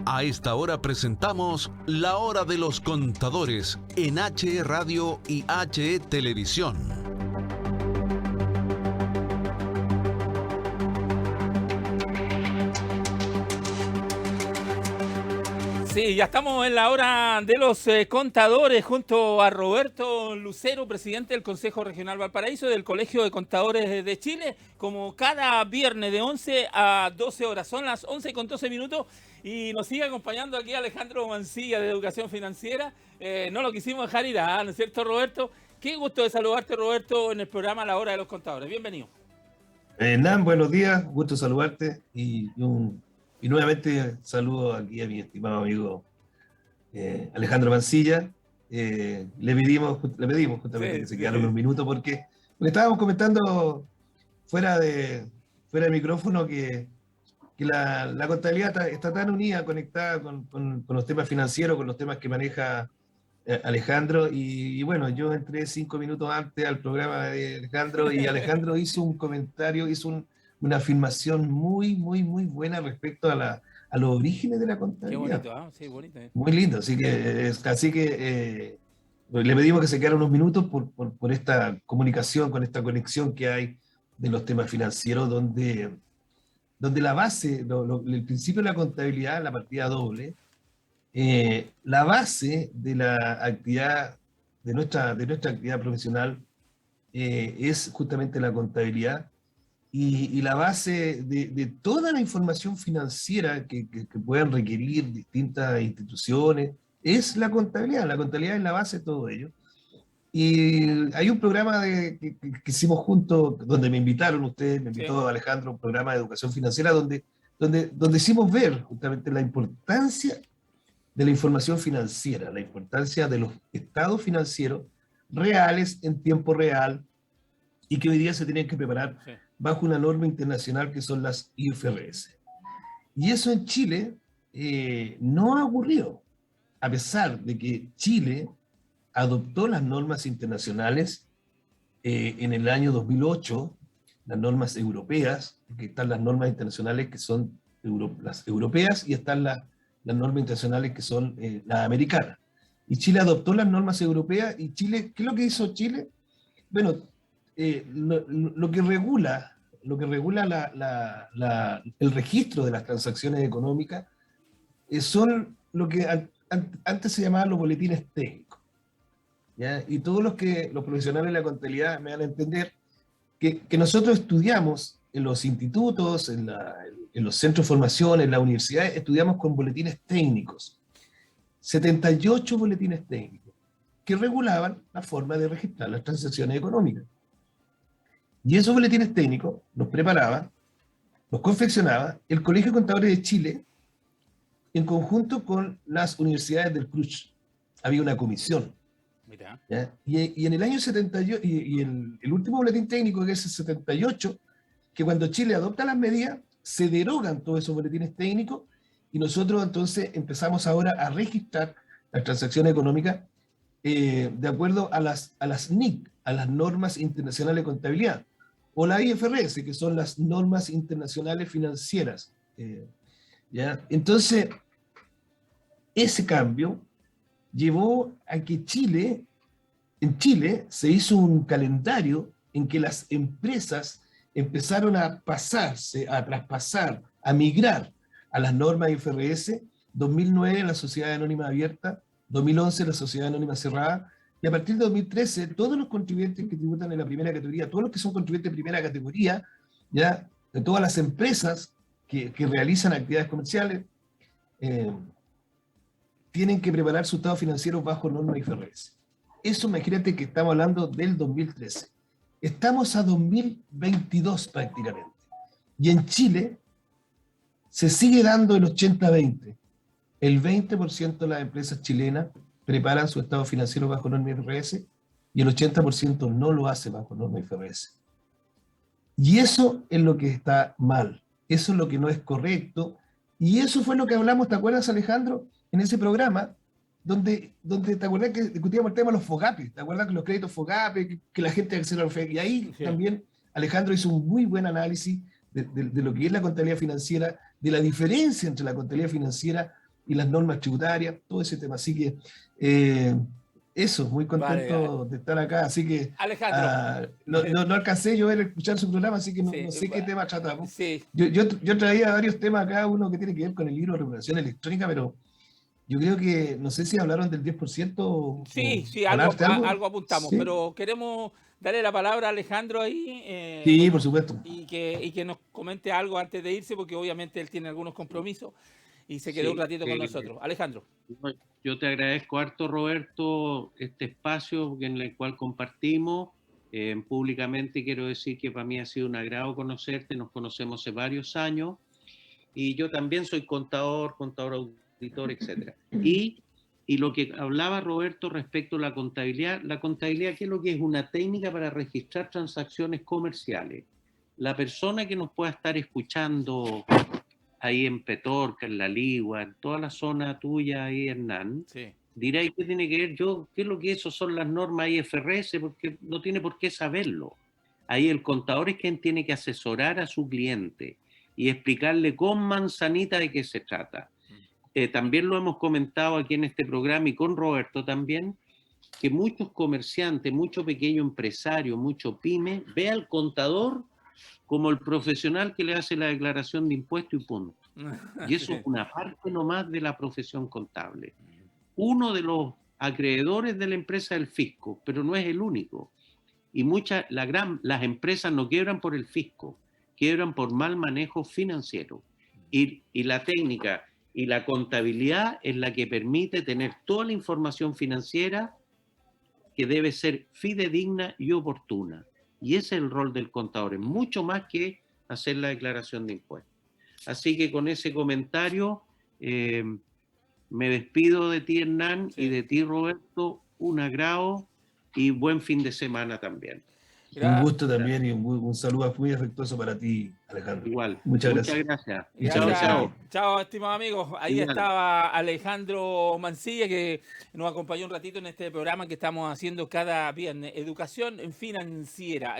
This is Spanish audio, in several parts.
A esta hora presentamos La Hora de los Contadores en HE Radio y HE Televisión. Sí, ya estamos en la hora de los contadores junto a Roberto Lucero, presidente del Consejo Regional Valparaíso del Colegio de Contadores de Chile, como cada viernes de 11 a 12 horas. Son las 11:12 y nos sigue acompañando aquí Alejandro Mancilla de Educación Financiera. No lo quisimos dejar ir, ¿no es cierto, Roberto? Qué gusto de saludarte, Roberto, en el programa La Hora de los Contadores. Bienvenido. Nan, buenos días, gusto saludarte y nuevamente saludo aquí a mi estimado amigo Alejandro Mancilla. Le pedimos justamente que se quedara unos minutos porque estábamos comentando fuera de micrófono que la contabilidad está tan unida, conectada con los temas financieros, con los temas que maneja Alejandro, y bueno, yo entré 5 minutos antes al programa de Alejandro y Alejandro hizo un comentario, una afirmación muy buena respecto a los orígenes de la contabilidad. Qué bonito, sí, bonito. Muy lindo, así que le pedimos que se quedara unos minutos por esta comunicación, con esta conexión que hay de los temas financieros, donde la base, el principio de la contabilidad, la partida doble, la base de la actividad, de nuestra actividad profesional, es justamente la contabilidad, y la base de toda la información financiera que puedan requerir distintas instituciones es la contabilidad. La contabilidad es la base de todo ello. Y hay un programa que hicimos juntos, donde me invitaron ustedes, me invitó Alejandro, un programa de educación financiera, donde hicimos ver justamente la importancia de la información financiera, la importancia de los estados financieros reales en tiempo real, y que hoy día se tienen que preparar bajo una norma internacional que son las IFRS. Y eso en Chile no ha ocurrido, a pesar de que Chile adoptó las normas internacionales en el año 2008, las normas europeas, porque están las normas internacionales que son las europeas y están las normas internacionales que son las americanas. Y Chile adoptó las normas europeas. Y Chile, ¿qué es lo que hizo Chile? Bueno, lo que regula el registro de las transacciones económicas son lo que antes se llamaban los boletines técnicos, ¿ya? Y todos los profesionales de la contabilidad me van a entender que nosotros estudiamos en los institutos, en los centros de formación, en las universidades, estudiamos con boletines técnicos, 78 boletines técnicos, que regulaban la forma de registrar las transacciones económicas. Y esos boletines técnicos los preparaba, los confeccionaba el Colegio de Contadores de Chile en conjunto con las universidades del CRUCH. Había una comisión. ¿Ya? Y en el año 78, y el último boletín técnico, que es el 78, que cuando Chile adopta las medidas, se derogan todos esos boletines técnicos, y nosotros entonces empezamos ahora a registrar las transacciones económicas de acuerdo a las NIC, a las normas internacionales de contabilidad, o la IFRS, que son las normas internacionales financieras. ¿Ya? Entonces, ese cambio llevó a que en Chile se hizo un calendario en que las empresas empezaron a traspasar, a migrar a las normas IFRS. 2009 la Sociedad Anónima Abierta, 2011 la Sociedad Anónima Cerrada, y a partir de 2013 todos los contribuyentes que tributan en la primera categoría, todos los que son contribuyentes de primera categoría, ya, de todas las empresas que realizan actividades comerciales, tienen que preparar su estado financiero bajo norma IFRS. Eso, imagínate que estamos hablando del 2013. Estamos a 2022 prácticamente. Y en Chile se sigue dando el 80-20. El 20% de las empresas chilenas preparan su estado financiero bajo norma IFRS y el 80% no lo hace bajo norma IFRS. Y eso es lo que está mal. Eso es lo que no es correcto. Y eso fue lo que hablamos, ¿te acuerdas, Alejandro? En ese programa, donde ¿te acuerdas que discutíamos el tema de los FOGAPE? ¿Te acuerdas que los créditos FOGAPE, que la gente accede a los FOGAPE? Y ahí también Alejandro hizo un muy buen análisis de lo que es la contabilidad financiera, de la diferencia entre la contabilidad financiera y las normas tributarias, todo ese tema. Así que eso, muy contento de estar acá. Así que Alejandro. no alcancé yo a escuchar su programa, así que no sé qué tema tratamos. Sí. Yo traía varios temas acá, uno que tiene que ver con el libro de regulación electrónica, pero yo creo que, no sé si hablaron del 10%. Sí, algo apuntamos, ¿sí? Pero queremos darle la palabra a Alejandro ahí. Sí, bueno, por supuesto. Y que nos comente algo antes de irse, porque obviamente él tiene algunos compromisos y se quedó un ratito con nosotros. Alejandro. Yo te agradezco harto, Roberto, este espacio en el cual compartimos. Públicamente quiero decir que para mí ha sido un agrado conocerte, nos conocemos hace varios años, y yo también soy contador auditor, etc. Y lo que hablaba Roberto respecto a la contabilidad, ¿qué es lo que es? Una técnica para registrar transacciones comerciales. La persona que nos pueda estar escuchando ahí en Petorca, en La Ligua, en toda la zona tuya ahí, Hernán, sí, dirá, ¿y qué tiene que ver yo? ¿Qué es lo que eso son las normas IFRS? Porque no tiene por qué saberlo. Ahí el contador es quien tiene que asesorar a su cliente y explicarle con manzanita de qué se trata. También lo hemos comentado aquí en este programa y con Roberto también, que muchos comerciantes, mucho pequeño empresario, mucho pyme, ve al contador como el profesional que le hace la declaración de impuesto y punto. Y eso es una parte nomás de la profesión contable. Uno de los acreedores de la empresa es el fisco, pero no es el único. Y las empresas no quiebran por el fisco, quiebran por mal manejo financiero. Y la técnica y la contabilidad es la que permite tener toda la información financiera que debe ser fidedigna y oportuna. Y ese es el rol del contador, es mucho más que hacer la declaración de impuestos. Así que con ese comentario me despido de ti, Hernán, sí, y de ti, Roberto. Un agrado y buen fin de semana también. Un gusto también y un saludo muy afectuoso para ti, Alejandro. Igual. Muchas gracias. Chao, estimados amigos. Ahí estaba Alejandro Mancilla, que nos acompañó un ratito en este programa que estamos haciendo cada viernes. Educación financiera.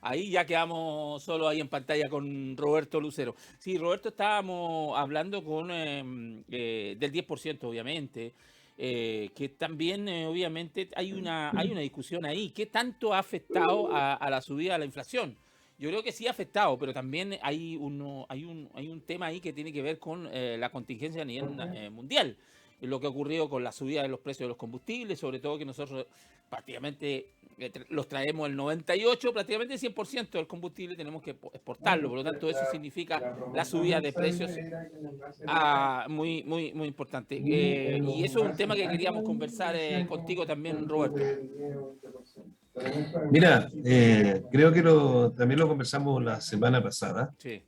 Ahí ya quedamos solo ahí en pantalla con Roberto Lucero. Sí, Roberto, estábamos hablando del 10%, obviamente. Que también obviamente hay una discusión ahí. ¿Qué tanto ha afectado a la subida de la inflación? Yo creo que sí ha afectado, pero también hay un tema ahí que tiene que ver con la contingencia a nivel mundial. Lo que ha ocurrido con la subida de los precios de los combustibles, sobre todo que nosotros prácticamente los traemos el 98%, prácticamente el 100% del combustible tenemos que exportarlo, por lo tanto eso significa la subida de precios muy importante. Y eso es un tema que queríamos conversar contigo también, Roberto. Mira, creo que también lo conversamos la semana pasada. Sí.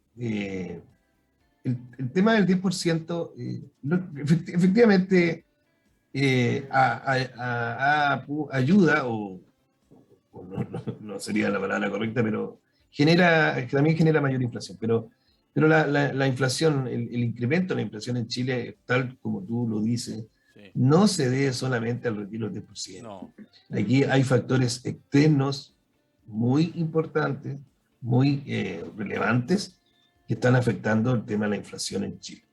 El tema del 10%, efectivamente, ayuda, o no sería la palabra correcta, pero también genera mayor inflación. Pero la inflación, el incremento de la inflación en Chile, tal como tú lo dices, sí, no se debe solamente al retiro del 10%. No. Aquí hay factores externos muy importantes, muy relevantes, que están afectando el tema de la inflación en Chile.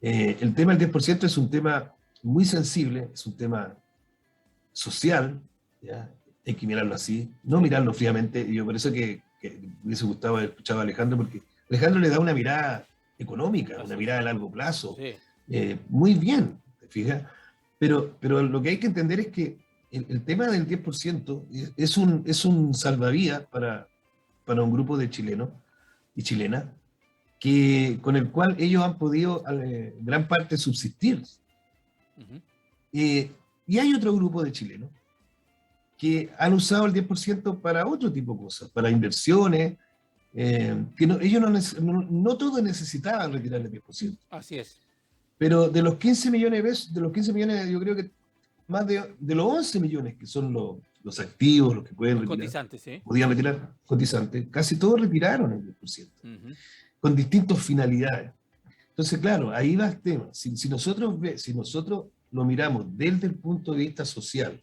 El tema del 10% es un tema muy sensible, es un tema social, ¿ya? Hay que mirarlo así, no mirarlo fríamente. Y yo por eso que me hubiese gustado haber escuchado a Alejandro, porque Alejandro le da una mirada económica, una mirada a largo plazo, sí, muy bien, ¿te fijas? Pero lo que hay que entender es que el tema del 10% es un salvavidas para un grupo de chilenos y chilenas, con el cual ellos han podido gran parte subsistir. Uh-huh. Y hay otro grupo de chilenos que han usado el 10% para otro tipo de cosas, para inversiones, que ellos no todos necesitaban retirar el 10%. Así es. Pero de los 15 millones de pesos, yo creo que más de los 11 millones que son los activos, los que pueden retirar, cotizantes, ¿sí? Podían retirar cotizantes, casi todos retiraron el 10%, uh-huh, con distintas finalidades. Entonces, claro, ahí va el tema. Si nosotros lo miramos desde el punto de vista social,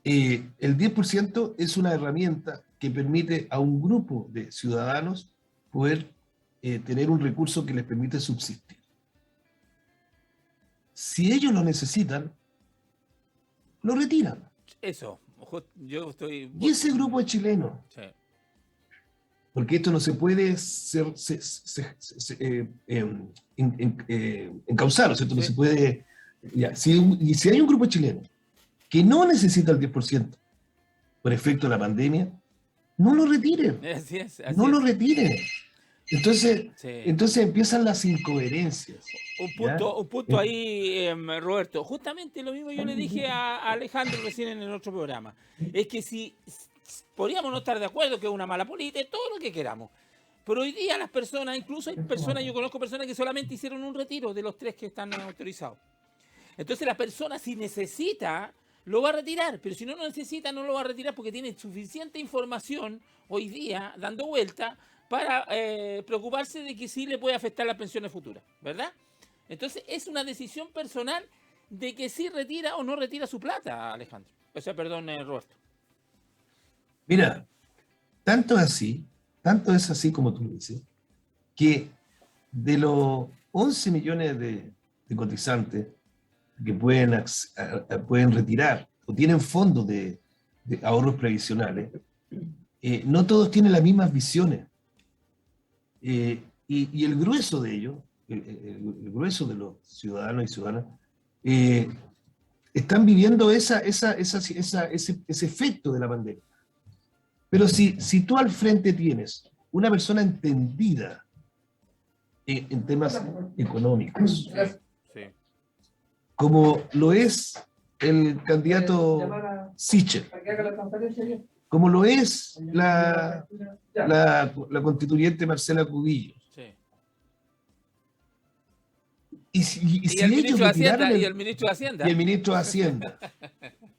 el 10% es una herramienta que permite a un grupo de ciudadanos poder tener un recurso que les permite subsistir. si ellos lo necesitan, lo retiran. Eso, yo estoy... Y ese grupo es chileno. Sí. Porque esto no se puede encauzar, ¿cierto? No Sí. se puede... Ya, si hay un grupo chileno que no necesita el 10% por efecto de la pandemia, no lo retire. Así es, No lo retire. Entonces, Sí. entonces empiezan las incoherencias. Un punto ahí, Roberto. Justamente lo mismo yo le dije a Alejandro recién en el otro programa. Es que si podríamos no estar de acuerdo que es una mala política, todo lo que queramos. Pero hoy día las personas, incluso hay personas, yo conozco personas que solamente hicieron un retiro de los 3 que están autorizados. Entonces la persona si necesita, lo va a retirar, pero si no lo necesita, no lo va a retirar porque tiene suficiente información hoy día dando vuelta para preocuparse de que sí le puede afectar las pensiones futuras, ¿verdad? Entonces es una decisión personal de que sí retira o no retira su plata, Alejandro. O sea, perdón, Roberto. Mira, tanto es así como tú dices, que de los 11 millones de cotizantes que pueden retirar o tienen fondos de ahorros previsionales, no todos tienen las mismas visiones. Y el grueso de ellos, el grueso de los ciudadanos y ciudadanas, están viviendo ese efecto de la pandemia. Pero si tú al frente tienes una persona entendida en temas económicos, Sí. como lo es el candidato Sichel, como lo es la constituyente Marcela Cubillo, Sí. y si el ellos ministro de Hacienda, retiraron y el ministro de Hacienda. y el ministro de Hacienda,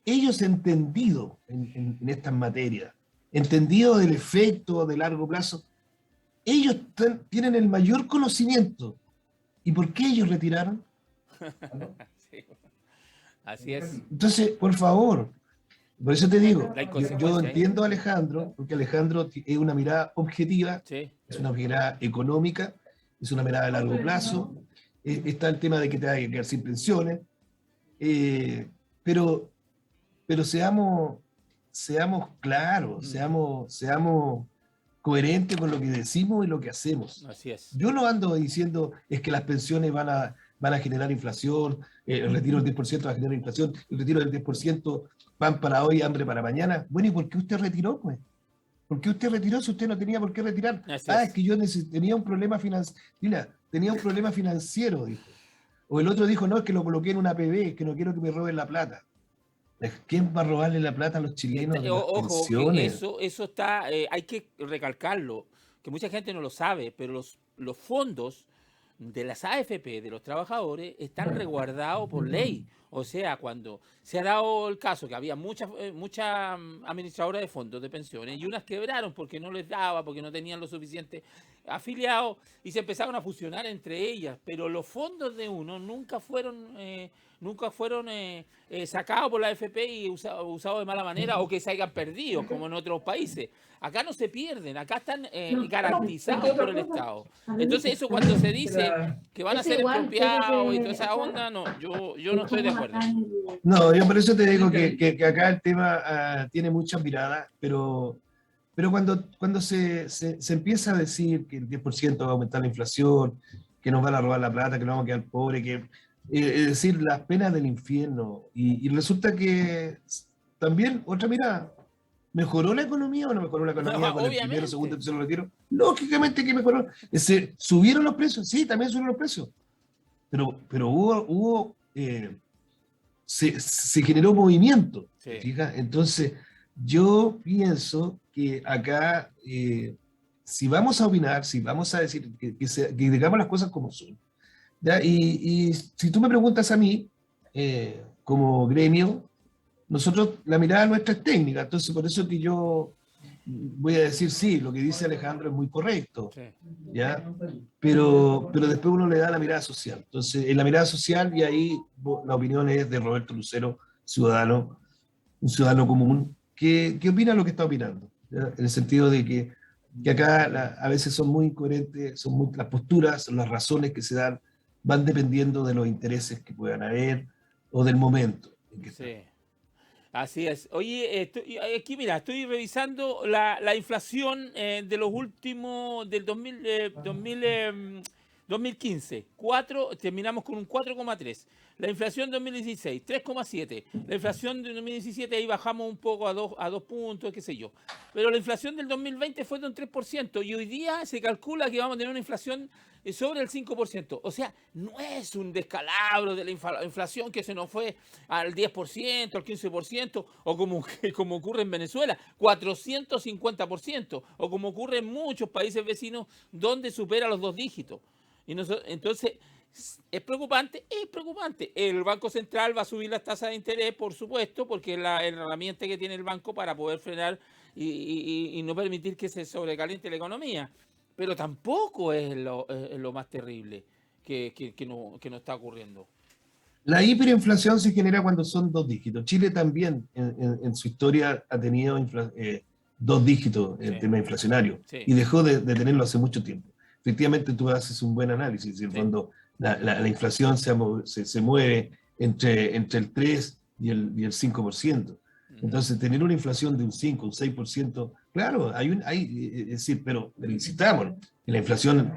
ellos entendidos en estas materias, entendidos del efecto de largo plazo, ellos tienen el mayor conocimiento. ¿Y por qué ellos retiraron? Sí. Así es. Entonces, por favor, por eso te digo, La yo inconsecuencia, entiendo a Alejandro, porque Alejandro es una mirada objetiva, Sí. es una mirada económica, es una mirada de largo plazo, está el tema de que te hay que quedar sin pensiones, pero seamos claros, seamos coherentes con lo que decimos y lo que hacemos. Así es. Yo no ando diciendo es que las pensiones van a generar inflación, el retiro del 10% va a generar inflación, el retiro del 10% pan para hoy, hambre para mañana. Bueno, ¿y por qué usted retiró, pues? ¿Por qué usted retiró si usted no tenía por qué retirar? Así Es es. que yo tenía un problema financiero. Mira, tenía un problema financiero, dijo. O el otro dijo, no, es que lo coloqué en una APB, que no quiero que me roben la plata. ¿Quién va a robarle la plata a los chilenos de las Ojo, que pensiones? eso está, hay que recalcarlo, que mucha gente no lo sabe, pero los fondos de las AFP de los trabajadores están resguardados por ley. O sea, cuando se ha dado el caso que había muchas administradoras de fondos de pensiones y unas quebraron porque no les daba, porque no tenían lo suficiente afiliados y se empezaron a fusionar entre ellas, pero los fondos de uno nunca fueron sacados por la AFP y usados de mala manera o que se hayan perdido como en otros países. Acá no se pierden, acá están garantizados por el Estado. Entonces eso cuando se dice que van a ser expropiados y toda esa onda, no, yo no estoy de acuerdo. No, yo por eso te digo que acá el tema tiene muchas miradas, pero cuando se empieza a decir que el 10% va a aumentar la inflación, que nos van a robar la plata, que nos vamos a quedar pobres, es decir, las penas del infierno, y resulta que también, otra mirada, ¿mejoró la economía o no mejoró la economía No, con el obviamente. primero, segundo, tercero retiro? Lógicamente que mejoró. ¿Subieron los precios? Sí, también subieron los precios. Pero hubo se generó movimiento. Sí. ¿Fija? Entonces, yo pienso que acá, si vamos a opinar, si vamos a decir que digamos las cosas como son, ¿ya? Y si tú me preguntas a mí, como gremio, nosotros, la mirada nuestra es técnica, entonces por eso que yo voy a decir sí, lo que dice Alejandro es muy correcto, Sí. ¿ya? Pero después uno le da la mirada social. Entonces, en la mirada social, y ahí la opinión es de Roberto Lucero, ciudadano, un ciudadano común, que opina lo que está opinando, ¿ya? En el sentido de que acá a veces son muy incoherentes, las posturas, las razones que se dan van dependiendo de los intereses que puedan haber o del momento en que Sí. Así es. Oye, aquí mira, estoy revisando la inflación de los últimos, del 2015. Terminamos con un 4,3. La inflación 2016, 3,7. La inflación de 2017, ahí bajamos un poco a 2 puntos, qué sé yo. Pero la inflación del 2020 fue de un 3%, y hoy día se calcula que vamos a tener una inflación sobre el 5%. O sea, no es un descalabro de la inflación que se nos fue al 10%, al 15%, o como ocurre en Venezuela, 450%, o como ocurre en muchos países vecinos donde supera los 2 dígitos. Entonces, ¿es preocupante? Es preocupante. El Banco Central va a subir las tasas de interés, por supuesto, porque es la herramienta que tiene el banco para poder frenar y no permitir que se sobrecaliente la economía. Pero tampoco es lo más terrible que no está ocurriendo. La hiperinflación se genera cuando son 2 dígitos. Chile también en su historia ha tenido 2 dígitos en tema inflacionario, Sí. y dejó de tenerlo hace mucho tiempo. Efectivamente, tú haces un buen análisis. En el fondo, la inflación se mueve entre el 3 y el 5%. Entonces, tener una inflación de un 5, un 6%, claro, es decir, pero necesitamos. La inflación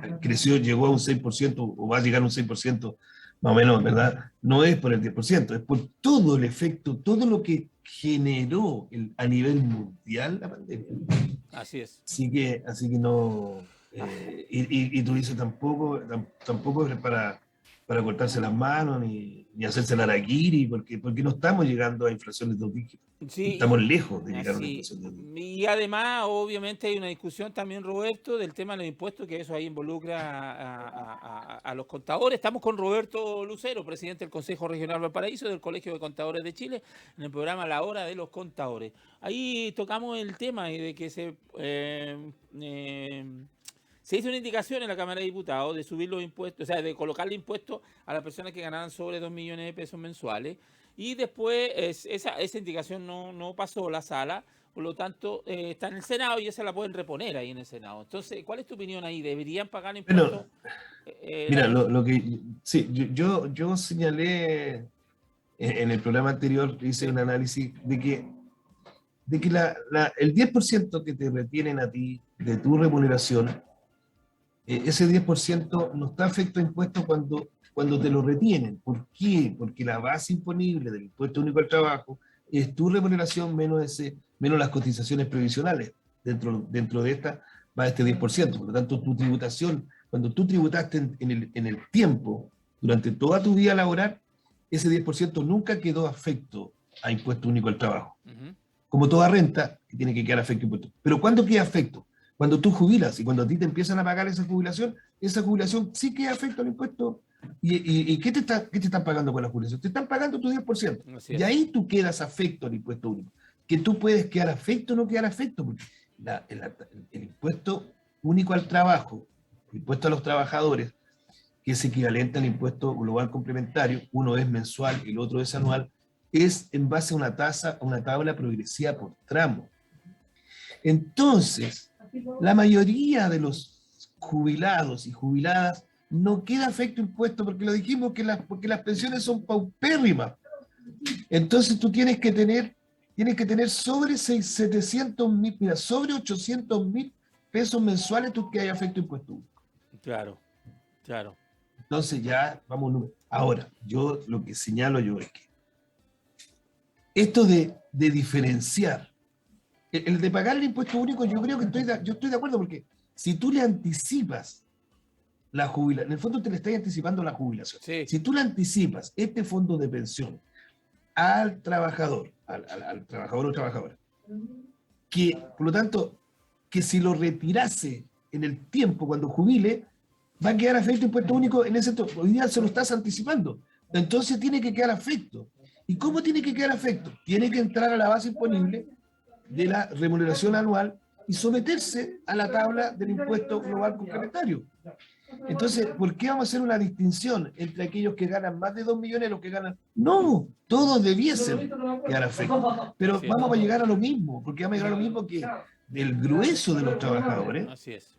llegó a un 6% o va a llegar a un 6%, más o menos, ¿verdad? No es por el 10%, es por todo el efecto, todo lo que generó a nivel mundial la pandemia. Así es. Así que no. Y tú dices, tampoco es para cortarse las manos ni hacerse la araquiri, porque no estamos llegando a inflaciones de 2 dígitos. Sí, Estamos lejos de llegar a una así. inflación de 2 dígitos. Y además, obviamente, hay una discusión también, Roberto, del tema de los impuestos, que eso ahí involucra a los contadores. Estamos con Roberto Lucero, presidente del Consejo Regional Valparaíso, del Colegio de Contadores de Chile, en el programa La Hora de los Contadores. Ahí tocamos el tema de que se hizo una indicación en la Cámara de Diputados de subir los impuestos, o sea, de colocarle impuestos a las personas que ganaran sobre 2 millones de pesos mensuales. Y después esa indicación no pasó la sala, por lo tanto está en el Senado y esa la pueden reponer ahí en el Senado. Entonces, ¿cuál es tu opinión ahí? ¿Deberían pagar impuestos? Mira, lo que sí, yo señalé en el programa anterior, hice un análisis de que el 10% que te retienen a ti de tu remuneración, ese 10% no está afecto a impuestos cuando te lo retienen. ¿Por qué? Porque la base imponible del impuesto único al trabajo es tu remuneración menos las cotizaciones previsionales. Dentro de esta va este 10%. Por lo tanto, tu tributación, cuando tú tributaste en el tiempo, durante toda tu vida laboral, ese 10% nunca quedó afecto a impuesto único al trabajo. Como toda renta, que tiene que quedar afecto a impuestos. Pero ¿cuándo queda afecto? Cuando tú jubilas y cuando a ti te empiezan a pagar esa jubilación sí queda afecto al impuesto. ¿Y qué te están pagando con la jubilación? Te están pagando tu 10%. Y ahí tú quedas afecto al impuesto único. Que tú puedes quedar afecto o no quedar afecto, porque el impuesto único al trabajo, el impuesto a los trabajadores, que es equivalente al impuesto global complementario, uno es mensual y el otro es anual, es en base a una tabla progresiva por tramo. Entonces, la mayoría de los jubilados y jubiladas no queda afecto a impuestos, porque lo dijimos, porque las pensiones son paupérrimas. Entonces tú tienes que tener sobre 700.000, mira, sobre 800.000 pesos mensuales tú que hay afecto a impuestos. Claro. Entonces ya vamos. Ahora, yo lo que señalo es que esto de diferenciar, el de pagar el impuesto único, yo creo que yo estoy de acuerdo, porque si tú le anticipas la jubilación, en el fondo te le estás anticipando la jubilación. Sí. Si tú le anticipas este fondo de pensión al trabajador, al trabajador o trabajadora, que por lo tanto, que si lo retirase en el tiempo cuando jubile, va a quedar afecto a impuesto único en ese entonces. Hoy día se lo estás anticipando. Entonces tiene que quedar afecto. ¿Y cómo tiene que quedar afecto? Tiene que entrar a la base imponible de la remuneración anual y someterse a la tabla del impuesto global complementario. Entonces, ¿por qué vamos a hacer una distinción entre aquellos que ganan más de 2 millones y los que ganan? No, todos debiesen quedar afectos. Pero vamos a llegar a lo mismo, porque vamos a llegar a lo mismo que del grueso de los trabajadores. Así es.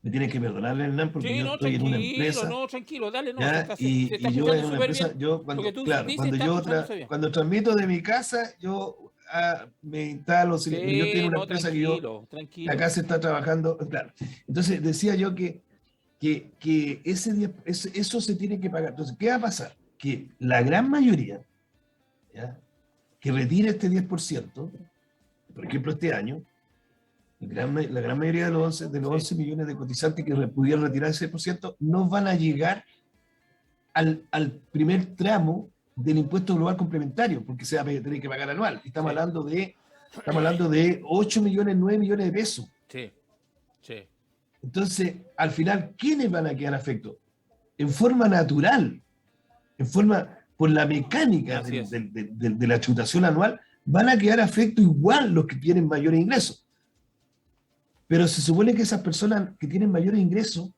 me tienen que perdonar, Hernán, porque Sí, yo no, estoy en una empresa. tranquilo, dale, no, ¿Ya? se está Y yo escuchando en una súper bien. empresa, yo Lo cuando, que tú claro, dices cuando está yo escuchándose bien. cuando transmito de mi casa, yo me instalo, pero yo Sí, tengo una no, empresa que yo, tranquilo. acá se está trabajando, claro. Entonces decía yo que eso se tiene que pagar. Entonces, ¿qué va a pasar? Que la gran mayoría, ¿ya?, que retire este 10%, por ejemplo, este año, la gran mayoría de los 11 millones de cotizantes que pudieron retirar ese 10%, no van a llegar al primer tramo del impuesto global complementario, porque se va a tener que pagar anual. Estamos hablando de 8 millones, 9 millones de pesos. Sí. Entonces, al final, ¿quiénes van a quedar afectados? En forma natural, por la mecánica de la tributación anual, van a quedar afectados igual los que tienen mayores ingresos. Pero se supone que esas personas que tienen mayores ingresos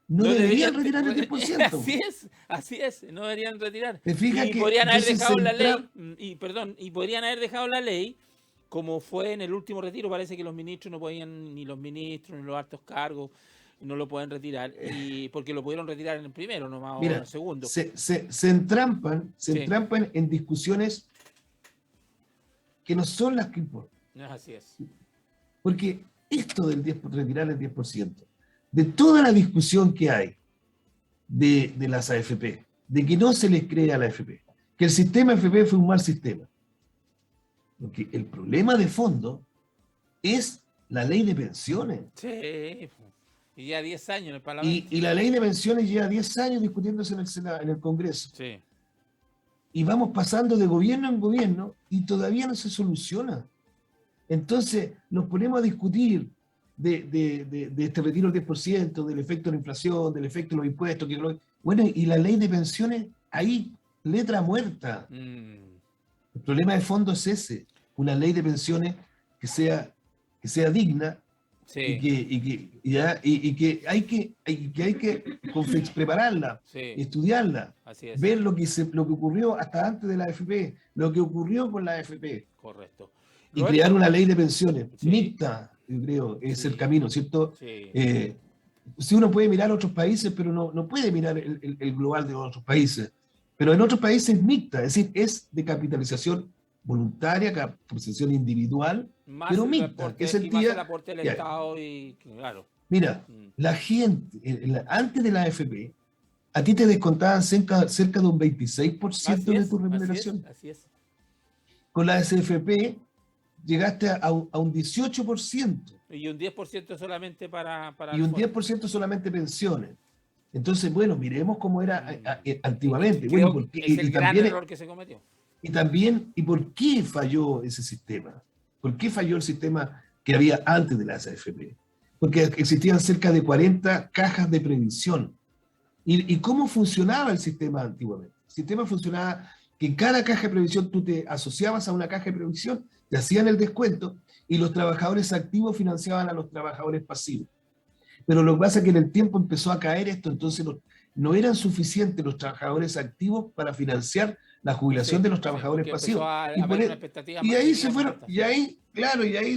no deberían retirar el 10%. Así es, no deberían retirar. ¿Te fijas que Podrían haber entonces dejado la ley, y podrían haber dejado la ley como fue en el último retiro. Parece que los ministros no podían, ni los ministros, ni los altos cargos, no lo pueden retirar, porque lo pudieron retirar en el primero, nomás, o en el segundo. Se entrampan en discusiones que no son las que importan. Así es. Porque esto del retirar el 10%, de toda la discusión que hay de las AFP, de que no se les cree a la AFP, que el sistema AFP fue un mal sistema. Porque el problema de fondo es la ley de pensiones. Sí, y ya 10 años en el Parlamento. Y la ley de pensiones lleva 10 años discutiéndose en el Congreso. Sí. Y vamos pasando de gobierno en gobierno y todavía no se soluciona. Entonces nos ponemos a discutir de este retiro del 10%, del efecto de la inflación, del efecto de los impuestos. Bueno, y la ley de pensiones, ahí, letra muerta. El problema de fondo es ese, una ley de pensiones que sea digna, y que hay que prepararla, estudiarla, ver lo que ocurrió hasta antes de la AFP, lo que ocurrió con la AFP. Correcto. Y crear una ley de pensiones mixta, yo creo, es el camino, ¿cierto? Si uno puede mirar otros países, pero no puede mirar el global de otros países. Pero en otros países es mixta, es decir, es de capitalización voluntaria, capitalización individual, más pero mixta. ¿Qué sentido? Más el aporte del Estado y claro. Mira, la gente, antes de la AFP, a ti te descontaban cerca de un 26% de tu remuneración. Así es. Con la SFP llegaste a un 18%. Y un 10% solamente para y un 10% solamente pensiones. Entonces, bueno, miremos cómo era antiguamente. Bueno, porque, es el gran error que se cometió. Y también, ¿y por qué falló ese sistema? ¿Por qué falló el sistema que había antes de la AFP? Porque existían cerca de 40 cajas de previsión. ¿Y cómo funcionaba el sistema antiguamente? El sistema funcionaba que en cada caja de previsión tú te asociabas a una caja de previsión, te hacían el descuento y los trabajadores activos financiaban a los trabajadores pasivos. Pero lo que pasa es que en el tiempo empezó a caer esto, entonces no eran suficientes los trabajadores activos para financiar la jubilación de los trabajadores pasivos. Y ahí se fueron, y ahí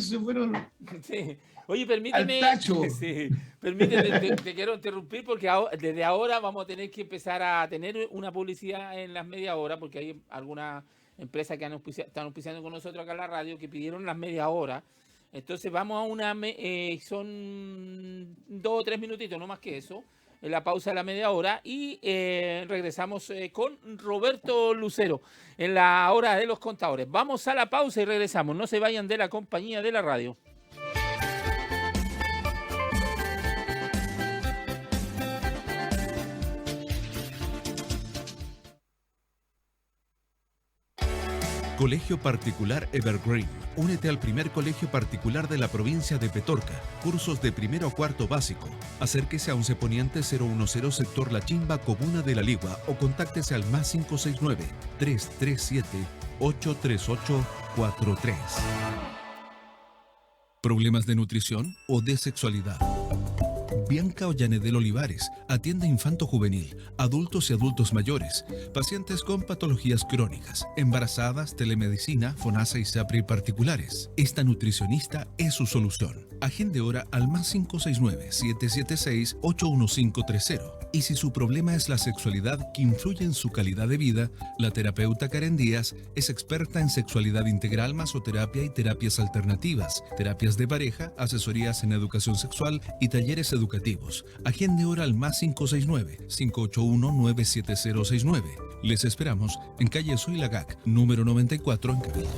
se fueron. Sí. Oye, permíteme, al tacho. Sí, permíteme, te quiero interrumpir porque desde ahora vamos a tener que empezar a tener una publicidad en las media hora, porque hay algunas empresas que están auspiciando con nosotros acá en la radio que pidieron las media hora. Entonces vamos a son 2 o 3 minutitos, no más que eso, en la pausa de la media hora, y regresamos con Roberto Lucero en la hora de los contadores. Vamos a la pausa y regresamos. No se vayan de la compañía de la radio. Colegio Particular Evergreen. Únete al primer colegio particular de la provincia de Petorca. Cursos de primero a cuarto básico. Acérquese a Once Poniente 010 sector La Chimba, comuna de La Ligua, o contáctese al más 569-337-83843. ¿Problemas de nutrición o de sexualidad? Bianca Ollanedel Olivares atiende infanto-juvenil, adultos y adultos mayores, pacientes con patologías crónicas, embarazadas, telemedicina, FONASA y SAPRI particulares. Esta nutricionista es su solución. Agende hora al +569 776 81530. Y si su problema es la sexualidad que influye en su calidad de vida, la terapeuta Karen Díaz es experta en sexualidad integral, masoterapia y terapias alternativas, terapias de pareja, asesorías en educación sexual y talleres educativos. Agende hora al +569 581 97069. Les esperamos en calle Soilagac, número 94 en Cabildo.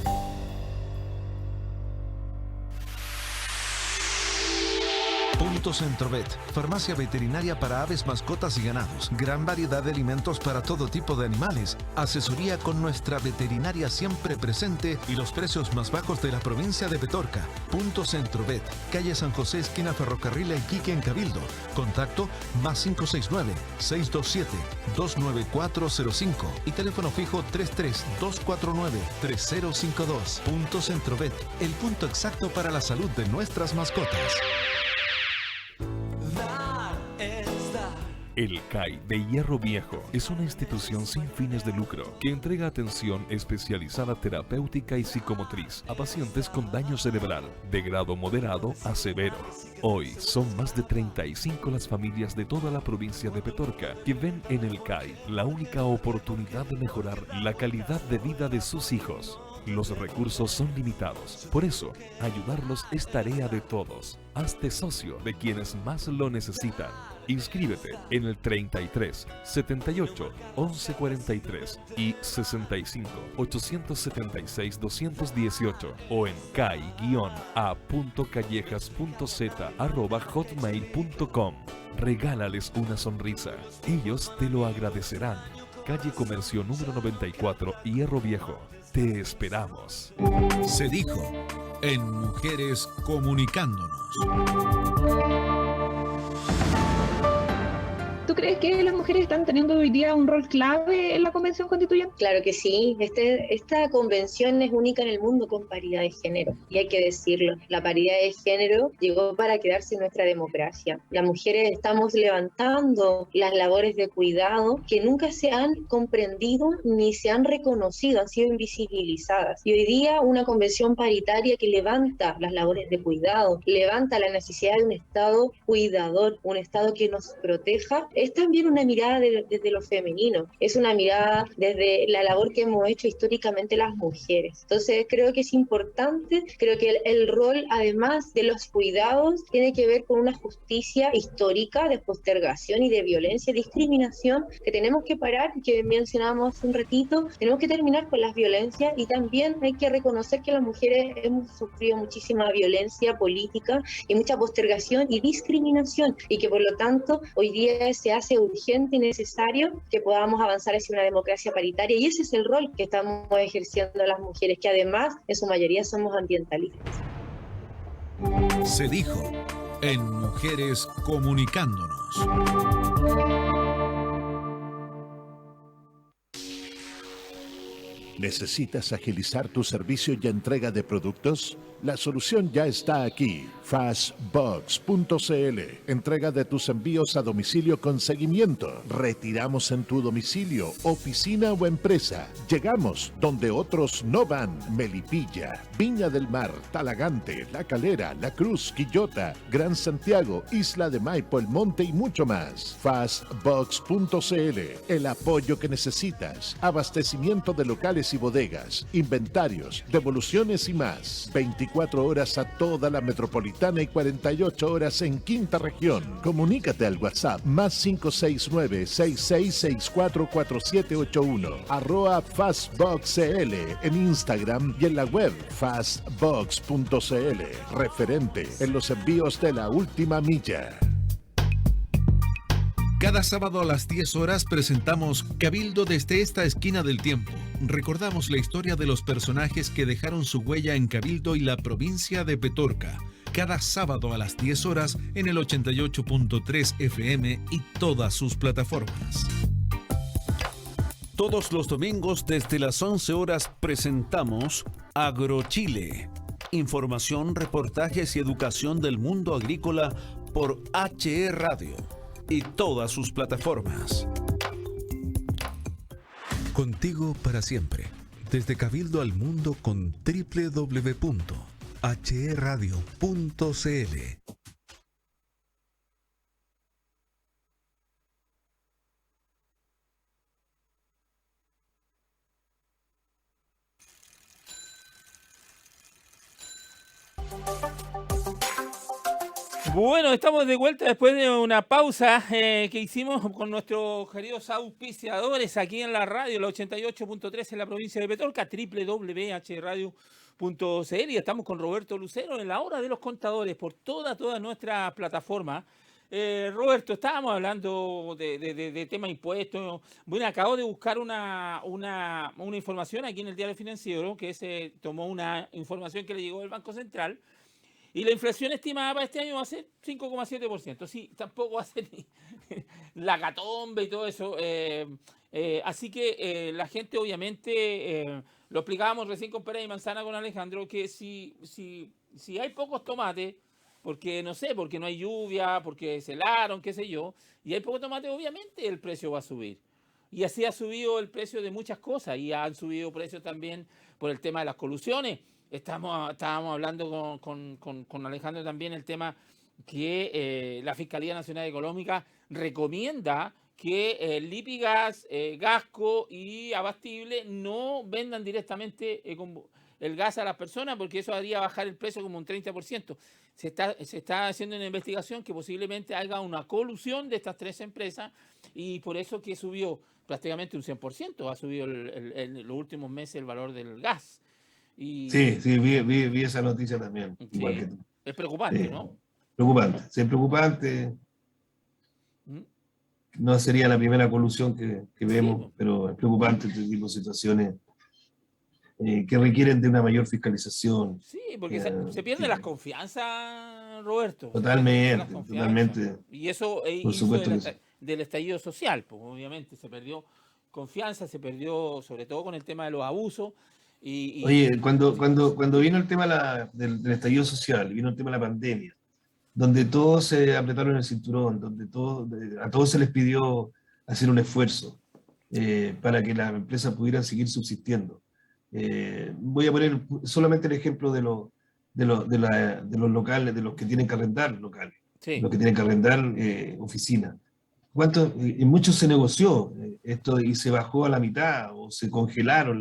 Punto Centrovet, farmacia veterinaria para aves, mascotas y ganados. Gran variedad de alimentos para todo tipo de animales. Asesoría con nuestra veterinaria siempre presente y los precios más bajos de la provincia de Petorca. Punto Centrovet, calle San José, esquina Ferrocarril Iquique en Cabildo. Contacto +569 627 29405 y teléfono fijo 33 249 3052. Punto Centrovet, el punto exacto para la salud de nuestras mascotas. El CAI de Hierro Viejo es una institución sin fines de lucro que entrega atención especializada terapéutica y psicomotriz a pacientes con daño cerebral de grado moderado a severo. Hoy son más de 35 las familias de toda la provincia de Petorca que ven en el CAI la única oportunidad de mejorar la calidad de vida de sus hijos. Los recursos son limitados, por eso ayudarlos es tarea de todos. Hazte socio de quienes más lo necesitan. Inscríbete en el 33 78 11 43 y 65 876 218 o en kai-a.callejas.z@hotmail.com. Regálales una sonrisa. Ellos te lo agradecerán. Calle Comercio número 94, Hierro Viejo. Te esperamos. Se dijo en Mujeres Comunicándonos. ¿Tú crees que las mujeres están teniendo hoy día un rol clave en la Convención Constituyente? Claro que sí. Esta convención es única en el mundo con paridad de género. Y hay que decirlo, la paridad de género llegó para quedarse en nuestra democracia. Las mujeres estamos levantando las labores de cuidado que nunca se han comprendido ni se han reconocido, han sido invisibilizadas. Y hoy día una convención paritaria que levanta las labores de cuidado, levanta la necesidad de un Estado cuidador, un Estado que nos proteja, es también una mirada desde lo femenino, es una mirada desde la labor que hemos hecho históricamente las mujeres. Entonces creo que es importante, creo que el rol, además de los cuidados, tiene que ver con una justicia histórica de postergación y de violencia y discriminación que tenemos que parar, que mencionábamos hace un ratito. Tenemos que terminar con las violencias y también hay que reconocer que las mujeres hemos sufrido muchísima violencia política y mucha postergación y discriminación, y que por lo tanto hoy día se hace urgente y necesario que podamos avanzar hacia una democracia paritaria, y ese es el rol que estamos ejerciendo las mujeres, que además en su mayoría somos ambientalistas. Se dijo en Mujeres Comunicándonos. ¿Necesitas agilizar tu servicio y entrega de productos? La solución ya está aquí. Fastbox.cl. Entrega de tus envíos a domicilio con seguimiento. Retiramos en tu domicilio, oficina o empresa. Llegamos donde otros no van. Melipilla, Viña del Mar, Talagante, La Calera, La Cruz, Quillota, Gran Santiago, Isla de Maipo, El Monte y mucho más. Fastbox.cl. El apoyo que necesitas. Abastecimiento de locales y bodegas, inventarios, devoluciones y más. 24 horas a toda la metropolitana y 48 horas en Quinta Región. Comunícate al WhatsApp +569-66644781, @FastBoxCL en Instagram y en la web fastbox.cl. Referente en los envíos de la última milla. Cada sábado a las 10 horas presentamos Cabildo desde esta esquina del tiempo. Recordamos la historia de los personajes que dejaron su huella en Cabildo y la provincia de Petorca. Cada sábado a las 10 horas en el 88.3 FM y todas sus plataformas. Todos los domingos desde las 11 horas presentamos AgroChile. Información, reportajes y educación del mundo agrícola por HE Radio y todas sus plataformas. Contigo para siempre. Desde Cabildo al Mundo con www.hrradio.cl. Bueno, estamos de vuelta después de una pausa que hicimos con nuestros queridos auspiciadores aquí en la radio, la 88.3 en la provincia de Petorca, www.hrradio.cl, y estamos con Roberto Lucero en la hora de los contadores por toda nuestra plataforma. Roberto, estábamos hablando de tema impuestos. Bueno, acabo de buscar una información aquí en el Diario Financiero, que se tomó una información que le llegó del Banco Central. Y la inflación estimada para este año va a ser 5,7%. Sí, tampoco va a ser ni la catombe y todo eso. Así que la gente, obviamente, lo explicábamos recién con Pérez y Manzana con Alejandro, que si hay pocos tomates, porque no sé, porque no hay lluvia, porque se helaron, qué sé yo, y hay pocos tomates, obviamente el precio va a subir. Y así ha subido el precio de muchas cosas, y han subido precios también por el tema de las colusiones. Estábamos hablando con Alejandro también el tema que la Fiscalía Nacional Económica recomienda que Lipigas, Gasco y Abastible no vendan directamente el gas a las personas, porque eso haría bajar el precio como un 30%. Se está haciendo una investigación que posiblemente haya una colusión de estas tres empresas, y por eso que subió prácticamente un 100%, ha subido en los últimos meses el valor del gas. Y Sí, vi esa noticia también, sí, igual que tú. es preocupante, ¿no? Preocupante, sí, es preocupante. No sería la primera colusión que vemos, Sí, pero es preocupante este tipo de situaciones que requieren de una mayor fiscalización. sí, porque se pierde Sí, la confianza, Roberto. Se pierde totalmente, la confianza. totalmente. Y eso Por hizo supuesto que sí. del estallido social, pues obviamente se perdió confianza, se perdió sobre todo con el tema de los abusos. Oye, cuando vino el tema del estallido social, vino el tema de la pandemia, donde todos se apretaron el cinturón, donde a todos se les pidió hacer un esfuerzo para que las empresas pudieran seguir subsistiendo. Voy a poner solamente el ejemplo de los locales, de los que tienen que arrendar locales, sí, los que tienen que arrendar oficinas. En muchos se negoció esto y se bajó a la mitad o se congelaron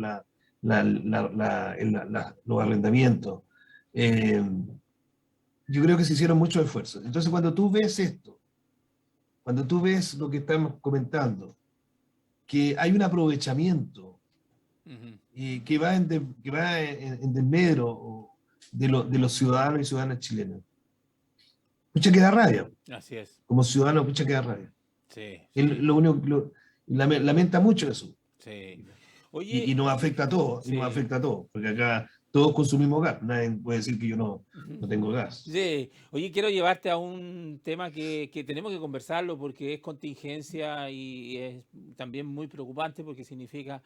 los arrendamientos. Yo creo que se hicieron muchos esfuerzos. Entonces, cuando tú ves esto, cuando tú ves lo que estamos comentando, que hay un aprovechamiento que va en desmedro de los ciudadanos y ciudadanas chilenas, mucha queda rabia. así es. Como ciudadano, mucha queda rabia. Sí, Lo único, lamenta mucho eso. sí. Oye, Y nos afecta a todos, sí. y nos afecta a todos, porque acá todos consumimos gas. Nadie puede decir que yo no tengo gas. Sí, oye, quiero llevarte a un tema que tenemos que conversarlo porque es contingencia y es también muy preocupante porque significa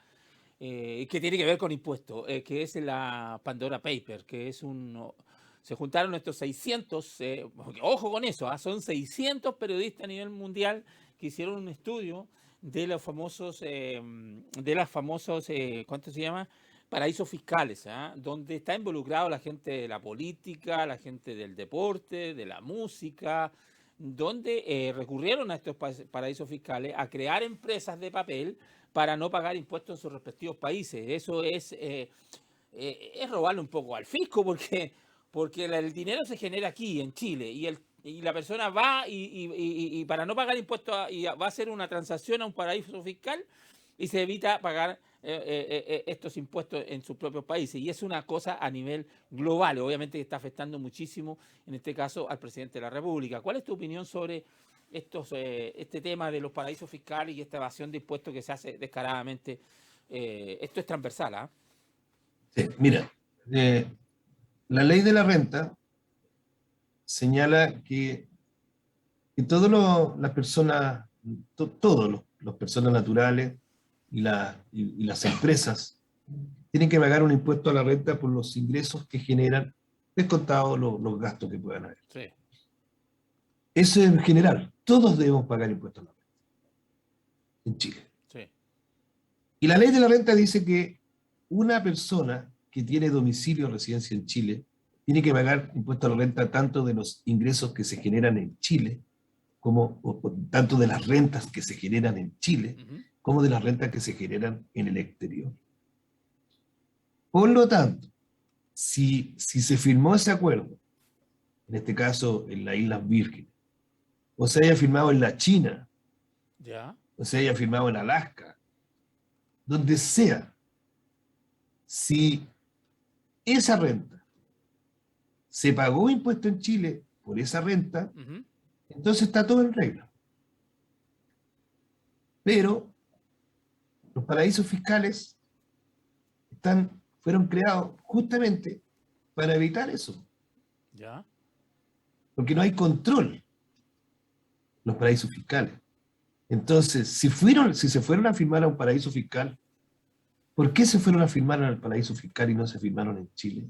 que tiene que ver con impuestos, que es la Pandora Paper, que es se juntaron estos 600, ojo con eso, son 600 periodistas a nivel mundial que hicieron un estudio de los famosos, ¿cuánto se llama? Paraísos fiscales, donde está involucrado la gente de la política, la gente del deporte, de la música, donde recurrieron a estos paraísos fiscales a crear empresas de papel para no pagar impuestos en sus respectivos países. Eso es robarle un poco al fisco, porque el dinero se genera aquí, en Chile, y la persona va y para no pagar impuestos va a hacer una transacción a un paraíso fiscal y se evita pagar estos impuestos en sus propios países. Y es una cosa a nivel global, obviamente que está afectando muchísimo, en este caso, al presidente de la República. ¿Cuál es tu opinión sobre este tema de los paraísos fiscales y esta evasión de impuestos que se hace descaradamente? Esto es transversal, ¿ah? Sí, mira, la ley de la renta señala que todas las personas, todos los personas naturales y las empresas tienen que pagar un impuesto a la renta por los ingresos que generan, descontados los gastos que puedan haber. Sí. Eso en general. Todos debemos pagar impuestos a la renta en Chile. Sí. Y la ley de la renta dice que una persona que tiene domicilio o residencia en Chile tiene que pagar impuesto a la renta tanto de los ingresos que se generan en Chile, como tanto de las rentas que se generan en Chile, como de las rentas que se generan en el exterior. Por lo tanto, si se firmó ese acuerdo, en este caso en las Islas Vírgenes, o se haya firmado en la China, Ya. o se haya firmado en Alaska, donde sea, si esa renta se pagó impuesto en Chile por esa renta, entonces está todo en regla. Pero los paraísos fiscales fueron creados justamente para evitar eso. Ya. Porque no hay control en los paraísos fiscales. Entonces, si se fueron a firmar a un paraíso fiscal, ¿por qué se fueron a firmar al paraíso fiscal y no se firmaron en Chile?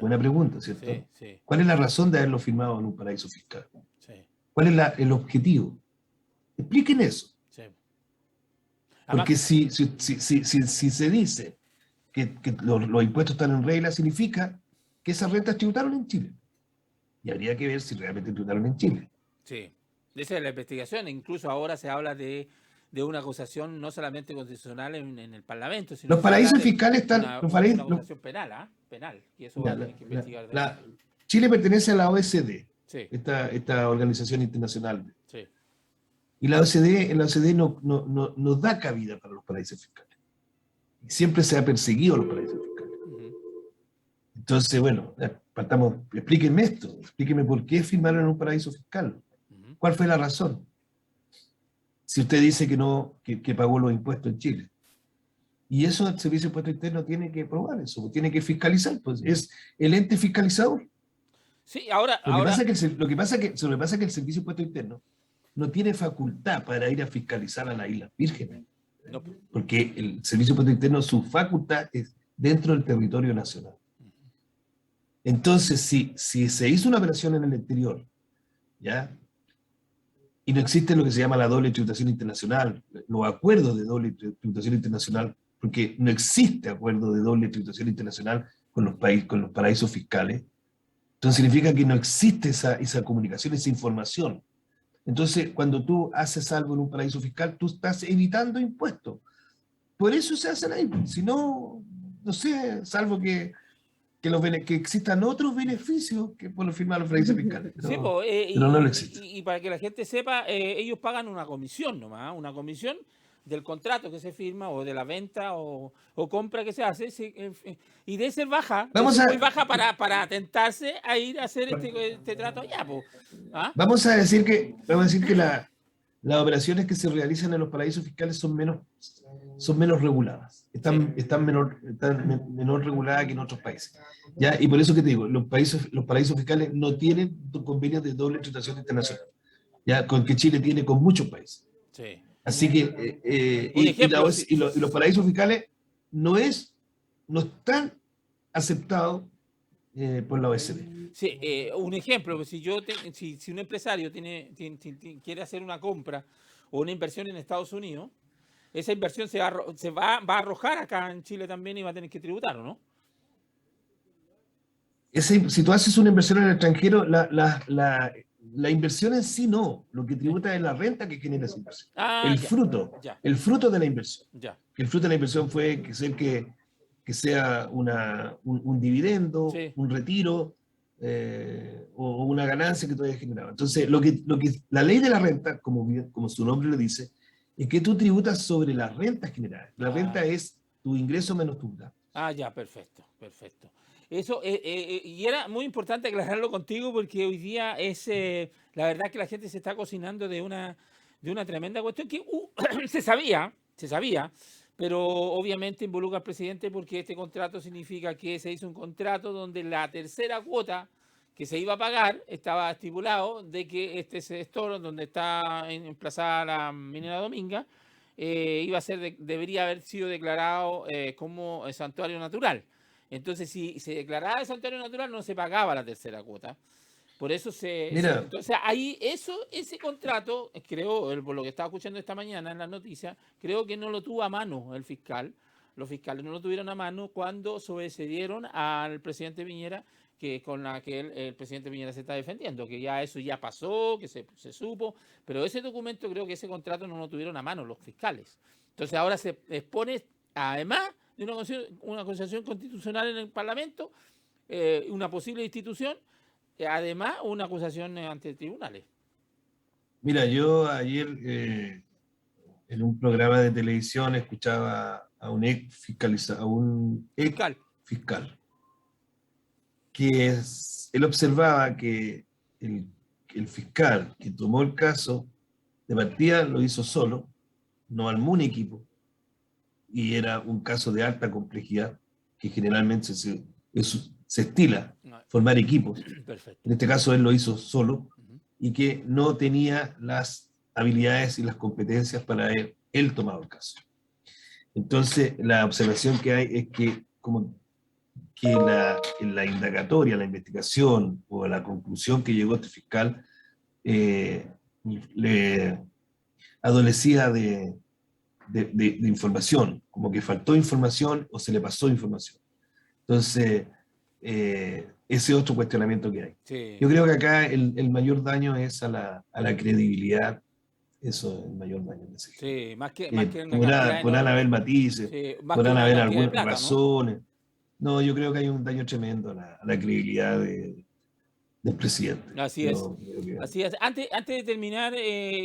Buena pregunta, ¿cierto? Sí, sí. ¿Cuál es la razón de haberlo firmado en un paraíso fiscal? Sí. ¿Cuál es el objetivo? Expliquen eso. Sí. Porque si se dice que los impuestos están en regla, significa que esas rentas tributaron en Chile. Y habría que ver si realmente tributaron en Chile. Sí. Esa es la investigación. Incluso ahora se habla de una acusación no solamente constitucional en el Parlamento, sino los paraísos que fiscales están... una acusación penal, ¿ah? Penal. Y eso va a tener que investigar. Chile pertenece a la OECD, sí. esta organización internacional. Sí. Y la OCDE no da cabida para los paraísos fiscales. Siempre se ha perseguido a los paraísos fiscales. Entonces, bueno, explíquenme esto. Explíquenme por qué firmaron en un paraíso fiscal. ¿Cuál fue la razón? Si usted dice que pagó los impuestos en Chile. Y eso el Servicio de Impuesto Interno tiene que probar eso, tiene que fiscalizar, pues es el ente fiscalizador. Sí, ahora... Lo que pasa es que el Servicio de Impuesto Interno no tiene facultad para ir a fiscalizar a las Islas Vírgenes. No. Porque el Servicio de Impuesto Interno, su facultad es dentro del territorio nacional. Entonces, si se hizo una operación en el exterior, ¿ya? Y no existe lo que se llama la doble tributación internacional, los acuerdos de doble tributación internacional, porque no existe acuerdo de doble tributación internacional con los paraísos fiscales. Entonces significa que no existe esa comunicación, esa información. Entonces, cuando tú haces algo en un paraíso fiscal, tú estás evitando impuestos. Por eso se hacen ahí. Si no, no sé, salvo que existan otros beneficios que por firmar los paraísos fiscales. Pero, sí, pero no lo existe. Y para que la gente sepa, ellos pagan una comisión nomás, una comisión del contrato que se firma o de la venta o compra que se hace, y de ser baja, muy baja para tentarse a ir a hacer este trato allá. ¿Ah? Vamos a decir que las operaciones que se realizan en los paraísos fiscales son menos reguladas, están menor reguladas que en otros países. ¿Ya? Y por eso que te digo, los paraísos fiscales no tienen convenios de doble tributación internacional, ¿ya? Con que Chile tiene con muchos países. Sí. Así que los paraísos fiscales no están aceptados por la OECD. Sí, un ejemplo, si un empresario quiere hacer una compra o una inversión en Estados Unidos, esa inversión va a arrojar acá en Chile también y va a tener que tributar, ¿o no? Si tú haces una inversión en el extranjero, la inversión en sí no. Lo que tributa es la renta que genera esa inversión. El fruto de la inversión. Ya. El fruto de la inversión fue que sea un dividendo, sí, un retiro o una ganancia que tú hayas generado. Entonces, lo que la ley de la renta, como su nombre lo dice, es que tú tributas sobre las rentas generadas. La renta es tu ingreso menos tu gasto. Ah, ya, perfecto. Eso, y era muy importante aclararlo contigo porque hoy día es, la verdad que la gente se está cocinando de una tremenda cuestión que se sabía, pero obviamente involucra al presidente porque este contrato significa que se hizo un contrato donde la tercera cuota que se iba a pagar estaba estipulado de que este sector donde está emplazada la minera Dominga debería haber sido declarado como santuario natural. Entonces, si se declaraba de santuario natural, no se pagaba la tercera cuota. Por eso Mira. entonces ahí ese contrato, creo, por lo que estaba escuchando esta mañana en las noticias, creo que no lo tuvo a mano el fiscal. Los fiscales no lo tuvieron a mano cuando sobrecedieron al presidente Piñera, que con la que el presidente Piñera se está defendiendo, que ya eso ya pasó, que se supo, pero ese documento, creo que ese contrato no lo tuvieron a mano los fiscales. Entonces ahora se expone, además de una acusación constitucional en el Parlamento, una posible institución, además una acusación ante tribunales. Mira, yo ayer en un programa de televisión escuchaba a un ex fiscal, que él observaba que el fiscal que tomó el caso de partida lo hizo solo, no armó un equipo, y era un caso de alta complejidad que generalmente se estila formar equipos. Perfecto. En este caso él lo hizo solo y que no tenía las habilidades y las competencias para él tomar el caso. Entonces la observación que hay es que en la indagatoria, la investigación o la conclusión que llegó este fiscal le adolecía de información, como que faltó información o se le pasó información. Entonces, ese otro cuestionamiento que hay. Sí. Yo creo que acá el mayor daño es a la credibilidad. Eso es el mayor daño. Sí, más que podrán haber matices, sí, podrán haber algunas plata, razones. ¿No? Yo creo que hay un daño tremendo a la credibilidad del presidente. Así es. Así es. Antes de terminar,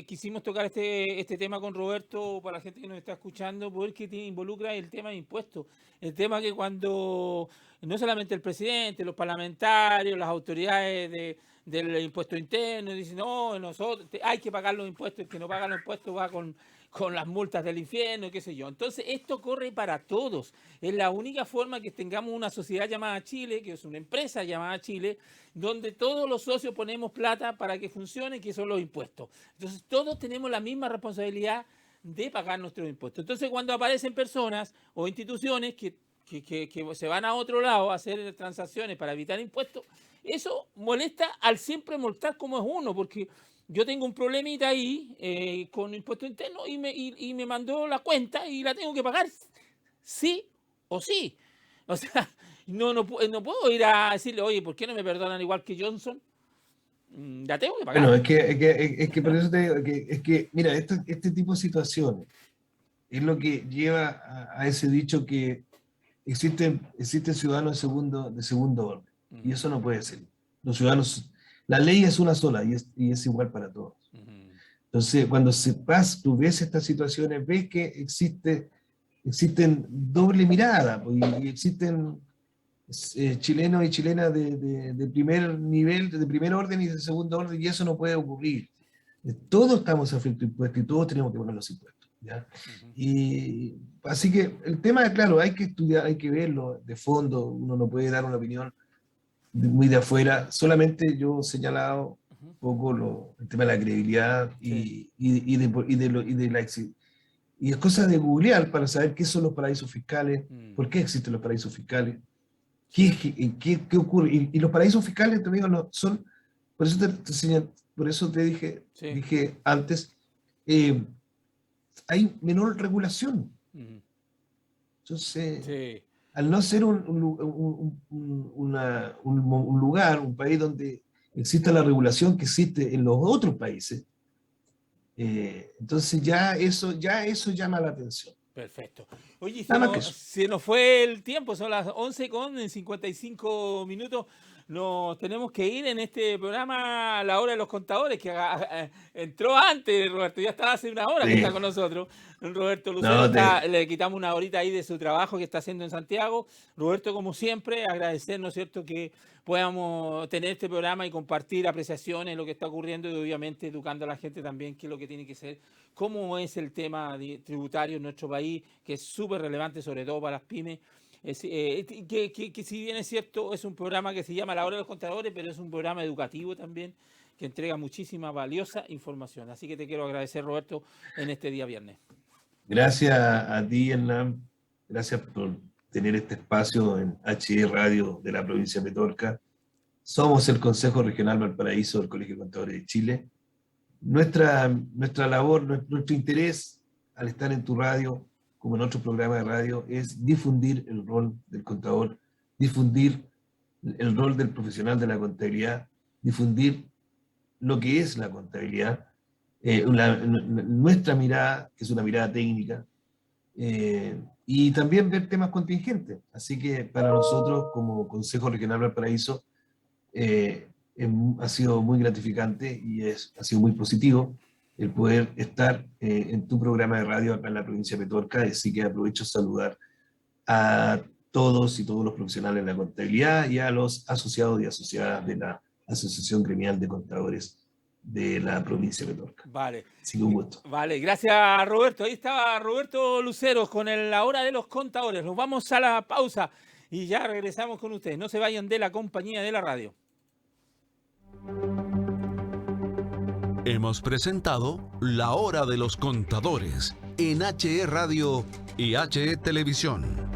quisimos tocar este tema con Roberto para la gente que nos está escuchando, porque involucra el tema de impuestos. El tema que cuando no solamente el presidente, los parlamentarios, las autoridades del impuesto interno dicen, no, nosotros hay que pagar los impuestos, el que no paga los impuestos va con las multas del infierno, qué sé yo. Entonces, esto corre para todos. Es la única forma que tengamos una sociedad llamada Chile, que es una empresa llamada Chile, donde todos los socios ponemos plata para que funcione, que son los impuestos. Entonces, todos tenemos la misma responsabilidad de pagar nuestros impuestos. Entonces, cuando aparecen personas o instituciones que se van a otro lado a hacer transacciones para evitar impuestos, eso molesta al siempre mortal como es uno, porque yo tengo un problemita ahí con impuesto interno y me mandó la cuenta y la tengo que pagar sí o sí. O sea, no puedo ir a decirle, oye, ¿por qué no me perdonan igual que Johnson? La tengo que pagar. Bueno, es que por eso te digo que mira, este tipo de situaciones es lo que lleva a ese dicho que existen ciudadanos de segundo orden. Y eso no puede ser. Los ciudadanos, la ley es una sola y es igual para todos. Entonces, cuando tú ves estas situaciones, ves que existen doble mirada, y existen chilenos y chilenas de primer nivel, de primer orden y de segundo orden, y eso no puede ocurrir. Todos estamos afectados a impuestos y todos tenemos que poner los impuestos, ¿ya? Y así que el tema, claro, hay que estudiar, hay que verlo de fondo, uno no puede dar una opinión muy de afuera. Solamente yo he señalado un poco el tema de la credibilidad y es cosa de googlear para saber qué son los paraísos fiscales, por qué existen los paraísos fiscales, qué ocurre. Y los paraísos fiscales, te digo, no, son, por eso te dije antes, hay menor regulación. Entonces, al no ser un lugar, un país donde exista la regulación que existe en los otros países, entonces ya eso llama la atención. Perfecto. Oye, se nos fue el tiempo, son las 11:55 minutos. Nos tenemos que ir en este programa a la hora de los contadores, que entró antes, Roberto, ya estaba hace una hora que está con nosotros. Roberto Lucero, le quitamos una horita ahí de su trabajo que está haciendo en Santiago. Roberto, como siempre, agradecer, ¿no es cierto?, que podamos tener este programa y compartir apreciaciones, lo que está ocurriendo y obviamente educando a la gente también qué es lo que tiene que ser, cómo es el tema tributario en nuestro país, que es súper relevante, sobre todo para las pymes. Que si bien es cierto, es un programa que se llama La Hora de los Contadores, pero es un programa educativo también que entrega muchísima valiosa información. Así que te quiero agradecer, Roberto, en este día viernes. Gracias a ti, Hernán. Gracias por tener este espacio en HE Radio de la provincia de Petorca. Somos el Consejo Regional Valparaíso del Colegio de Contadores de Chile. Nuestra labor, nuestro interés al estar en tu radio, como en otros programas de radio, es difundir el rol del contador, difundir el rol del profesional de la contabilidad, difundir lo que es la contabilidad, nuestra mirada, que es una mirada técnica, y también ver temas contingentes. Así que para nosotros, como Consejo Regional Valparaíso, ha sido muy gratificante y ha sido muy positivo el poder estar en tu programa de radio acá en la provincia de Petorca. Así que aprovecho a saludar a todos y todos los profesionales de la contabilidad y a los asociados y asociadas de la Asociación Gremial de Contadores de la provincia de Petorca. Vale. Así que un gusto. Vale, gracias Roberto. Ahí estaba Roberto Lucero con la hora de los contadores. Nos vamos a la pausa y ya regresamos con ustedes. No se vayan de la compañía de la radio. Hemos presentado La Hora de los Contadores en HE Radio y HE Televisión.